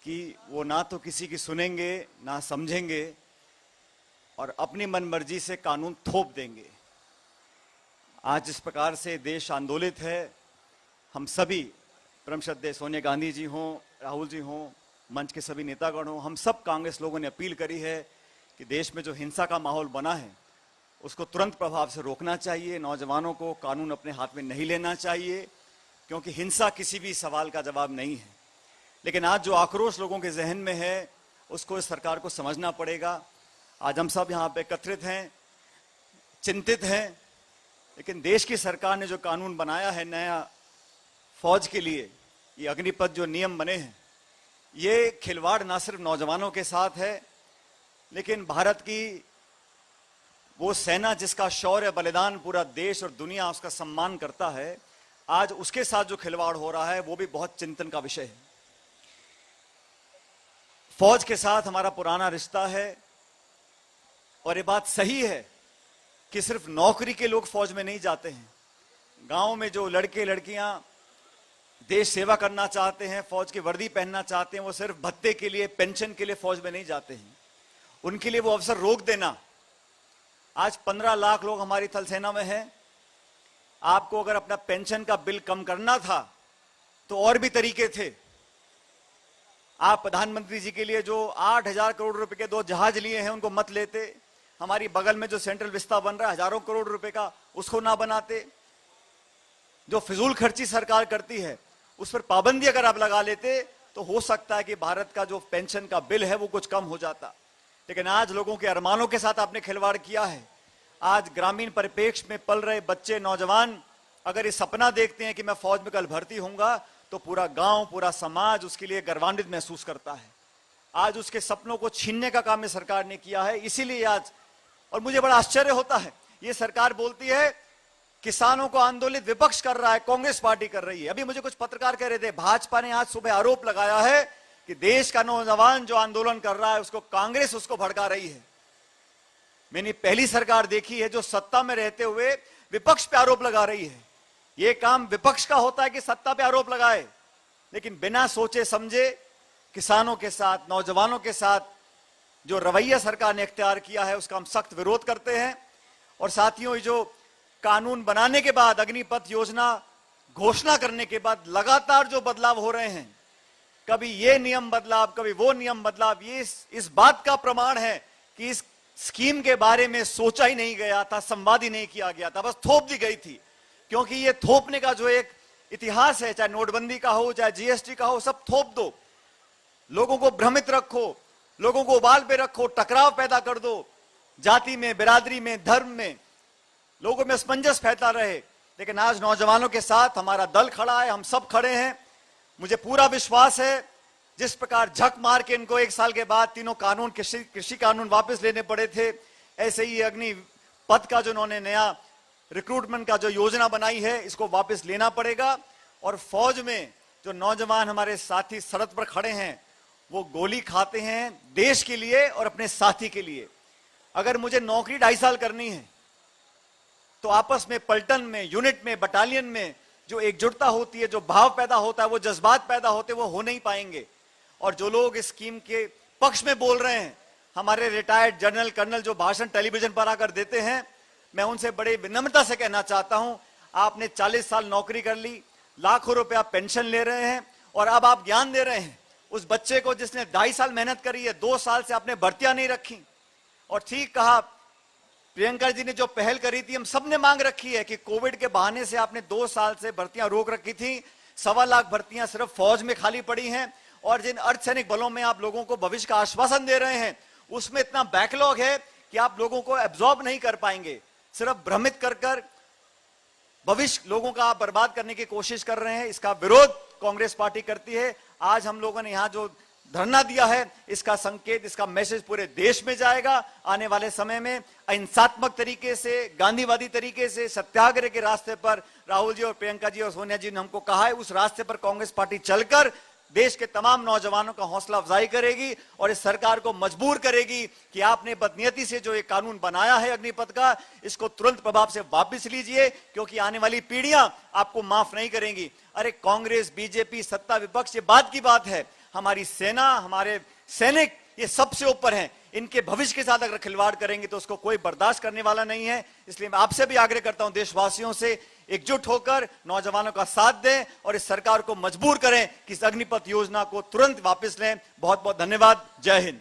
कि वो ना तो किसी की सुनेंगे ना समझेंगे और अपनी मनमर्जी से कानून थोप देंगे। आज जिस प्रकार से देश आंदोलित है, हम सभी, परम श्रद्धेय सोनिया गांधी जी हों, राहुल जी हों, मंच के सभी नेतागण हों, हम सब कांग्रेस लोगों ने अपील करी है कि देश में जो हिंसा का माहौल बना है उसको तुरंत प्रभाव से रोकना चाहिए। नौजवानों को कानून अपने हाथ में नहीं लेना चाहिए, क्योंकि हिंसा किसी भी सवाल का जवाब नहीं है। लेकिन आज जो आक्रोश लोगों के जहन में है उसको इस सरकार को समझना पड़ेगा। आज हम सब यहाँ पे एकत्रित हैं, चिंतित हैं, लेकिन देश की सरकार ने जो कानून बनाया है नया फौज के लिए, ये अग्निपथ जो नियम बने हैं, ये खिलवाड़ ना सिर्फ नौजवानों के साथ है, लेकिन भारत की वो सेना जिसका शौर्य बलिदान पूरा देश और दुनिया उसका सम्मान करता है, आज उसके साथ जो खिलवाड़ हो रहा है वो भी बहुत चिंतन का विषय है। फौज के साथ हमारा पुराना रिश्ता है और ये बात सही है कि सिर्फ नौकरी के लोग फौज में नहीं जाते हैं। गांव में जो लड़के लड़कियां देश सेवा करना चाहते हैं, फौज की वर्दी पहनना चाहते हैं, वो सिर्फ भत्ते के लिए, पेंशन के लिए फौज में नहीं जाते हैं। उनके लिए वो अवसर रोक देना। आज 15 लाख लोग हमारी थल सेना में हैं। आपको अगर अपना पेंशन का बिल कम करना था तो और भी तरीके थे। आप प्रधानमंत्री जी के लिए जो 8,000 करोड़ रुपए के 2 जहाज लिए हैं उनको मत लेते। हमारी बगल में जो सेंट्रल विस्ता बन रहा है हजारों करोड़ रुपए का, उसको ना बनाते। जो फिजूल खर्ची सरकार करती है उस पर पाबंदी अगर आप लगा लेते तो हो सकता है कि भारत का जो पेंशन का बिल है वो कुछ कम हो जाता। लेकिन आज लोगों के अरमानों के साथ आपने खिलवाड़ किया है। आज ग्रामीण परिप्रेक्ष्य में पल रहे बच्चे, नौजवान अगर ये सपना देखते हैं कि मैं फौज में कल भर्ती होऊंगा, तो पूरा गांव, पूरा समाज उसके लिए गर्वान्वित महसूस करता है। आज उसके सपनों को छीनने का काम ये सरकार ने किया है। इसीलिए आज, और मुझे बड़ा आश्चर्य होता है, ये सरकार बोलती है किसानों को आंदोलित विपक्ष कर रहा है, कांग्रेस पार्टी कर रही है। अभी मुझे कुछ पत्रकार कह रहे थे, भाजपा ने आज सुबह आरोप लगाया है कि देश का नौजवान जो आंदोलन कर रहा है उसको कांग्रेस उसको भड़का रही है। मैंने पहली सरकार देखी है जो सत्ता में रहते हुए विपक्ष पे आरोप लगा रही है। यह काम विपक्ष का होता है कि सत्ता पे आरोप लगाए, लेकिन बिना सोचे समझे किसानों के साथ, नौजवानों के साथ जो रवैया सरकार ने इख्तियार किया है उसका हम सख्त विरोध करते हैं। और साथियों, जो कानून बनाने के बाद, अग्निपथ योजना घोषणा करने के बाद लगातार जो बदलाव हो रहे हैं, कभी ये नियम बदलाव, कभी वो नियम बदलाव, ये इस बात का प्रमाण है कि इस स्कीम के बारे में सोचा ही नहीं गया था, संवाद ही नहीं किया गया था, बस थोप दी गई थी। क्योंकि ये थोपने का जो एक इतिहास है, चाहे नोटबंदी का हो, चाहे जीएसटी का हो, सब थोप दो, लोगों को भ्रमित रखो, लोगों को उबाल पे रखो, टकराव पैदा कर दो, जाति में, बिरादरी में, धर्म में लोगों में असमंजस फैलता रहे। लेकिन आज नौजवानों के साथ हमारा दल खड़ा है, हम सब खड़े हैं। मुझे पूरा विश्वास है जिस प्रकार झक मार के इनको 1 साल के बाद तीनों कानून, कृषि कानून वापस लेने पड़े थे, ऐसे ही अग्निपथ का जो उन्होंने नया रिक्रूटमेंट का जो योजना बनाई है इसको वापस लेना पड़ेगा। और फौज में जो नौजवान हमारे साथी सड़क पर खड़े हैं वो गोली खाते हैं देश के लिए और अपने साथी के लिए। अगर मुझे नौकरी 2.5 साल करनी है तो आपस में, पलटन में, यूनिट में, बटालियन में जो एकजुटता होती है, जो भाव पैदा होता है, वो जज्बात पैदा होते हैं, वो हो नहीं पाएंगे। और जो लोग इस स्कीम के पक्ष में बोल रहे हैं, हमारे रिटायर्ड जनरल, कर्नल जो भाषण टेलीविजन पर आकर देते हैं, मैं उनसे बड़े विनम्रता से कहना चाहता हूं, आपने 40 साल नौकरी कर ली, लाखों रुपया पेंशन ले रहे हैं और अब आप ज्ञान दे रहे हैं उस बच्चे को जिसने 2.5 साल मेहनत करी है, 2 साल से आपने भर्तियां नहीं रखी। और ठीक कहा प्रियंका जी ने, जो पहल करी थी, हम सब ने मांग रखी है कि कोविड के बहाने से आपने 2 साल से भर्तियां रोक रखी थी। 1.25 लाख भर्तियां सिर्फ फौज में खाली पड़ी हैं और जिन अर्धसैनिक बलों में आप लोगों को भविष्य का आश्वासन दे रहे हैं उसमें इतना बैकलॉग है कि आप लोगों को एब्जॉर्ब नहीं कर पाएंगे। सिर्फ भ्रमित कर भविष्य लोगों का आप बर्बाद करने की कोशिश कर रहे हैं। इसका विरोध कांग्रेस पार्टी करती है। आज हम लोगों ने यहां जो धरना दिया है, इसका संकेत, इसका मैसेज पूरे देश में जाएगा। आने वाले समय में अहिंसात्मक तरीके से, गांधीवादी तरीके से, सत्याग्रह के रास्ते पर राहुल जी और प्रियंका जी और सोनिया जी ने हमको कहा है, उस रास्ते पर कांग्रेस पार्टी चलकर देश के तमाम नौजवानों का हौसला अफजाई करेगी और इस सरकार को मजबूर करेगी कि आपने बदनीयती से जो ये कानून बनाया है अग्निपथ का, इसको तुरंत प्रभाव से वापस लीजिए, क्योंकि आने वाली पीढ़ियां आपको माफ नहीं करेंगी। अरे कांग्रेस, बीजेपी, सत्ता, विपक्ष, ये बात की बात है, हमारी सेना, हमारे सैनिक, ये सबसे ऊपर हैं। इनके भविष्य के साथ अगर खिलवाड़ करेंगे तो उसको कोई बर्दाश्त करने वाला नहीं है। इसलिए मैं आपसे भी आग्रह करता हूं, देशवासियों से, एकजुट होकर नौजवानों का साथ दें और इस सरकार को मजबूर करें कि इस अग्निपथ योजना को तुरंत वापस लें। बहुत बहुत धन्यवाद। जय हिंद।